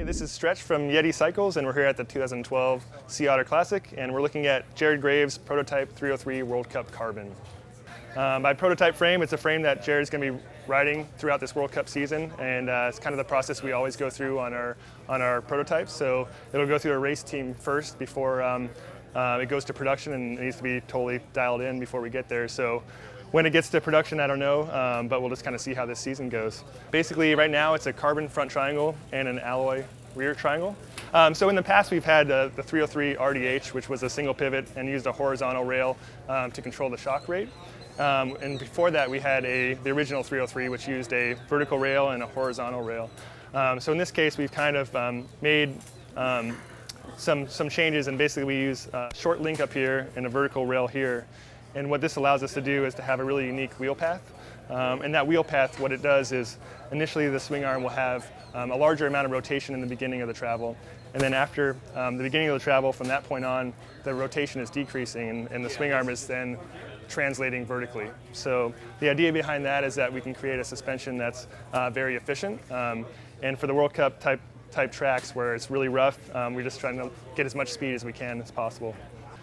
This is Stretch from Yeti Cycles, and we're here at the 2012 Sea Otter Classic, and we're looking at Jared Graves' prototype 303 World Cup Carbon. By prototype frame, it's a frame that Jared's going to be riding throughout this World Cup season, and it's kind of the process we always go through on our prototypes. So it'll go through a race team first before it goes to production, and it needs to be totally dialed in before we get there. So when it gets to production, I don't know, but we'll just kind of see how this season goes. Basically, right now it's a carbon front triangle and an alloy rear triangle. So in the past, we've had the 303 RDH, which was a single pivot and used a horizontal rail to control the shock rate. And before that, we had the original 303, which used a vertical rail and a horizontal rail. So in this case, we've kind of made some changes, and basically we use a short link up here and a vertical rail here. And what this allows us to do is to have a really unique wheel path. And that wheel path, what it does is initially the swing arm will have a larger amount of rotation in the beginning of the travel. And then after the beginning of the travel, from that point on, the rotation is decreasing, and the swing arm is then translating vertically. So the idea behind that is that we can create a suspension that's very efficient. And for the World Cup type tracks where it's really rough, we're just trying to get as much speed as we can as possible.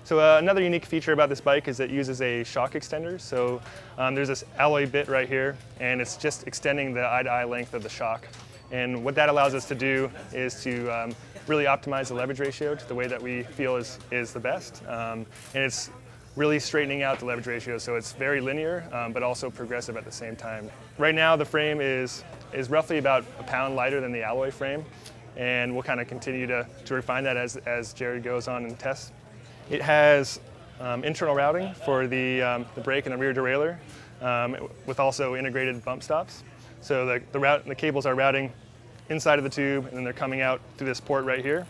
So another unique feature about this bike is it uses a shock extender. So there's this alloy bit right here, and it's just extending the eye-to-eye length of the shock. And what that allows us to do is to really optimize the leverage ratio to the way that we feel is the best. And it's really straightening out the leverage ratio, so it's very linear, but also progressive at the same time. Right now, the frame is roughly about a pound lighter than the alloy frame, and we'll kind of continue to refine that as Jared goes on and tests. It has internal routing for the brake and the rear derailleur, with also integrated bump stops. So the cables are routing inside of the tube, and then they're coming out through this port right here.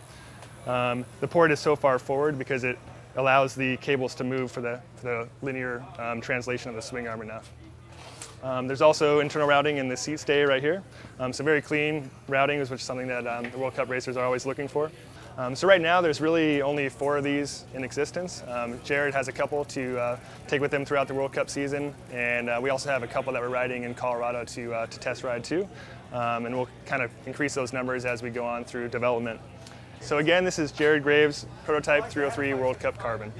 The port is so far forward because it allows the cables to move for the linear translation of the swing arm enough. There's also internal routing in the seat stay right here. So very clean routing, which is something that the World Cup racers are always looking for. So right now there's really only 4 of these in existence. Jared has a couple to take with him throughout the World Cup season, and we also have a couple that we're riding in Colorado to test ride too. And we'll kind of increase those numbers as we go on through development. So again, this is Jared Graves' prototype 303 World Cup Carbon.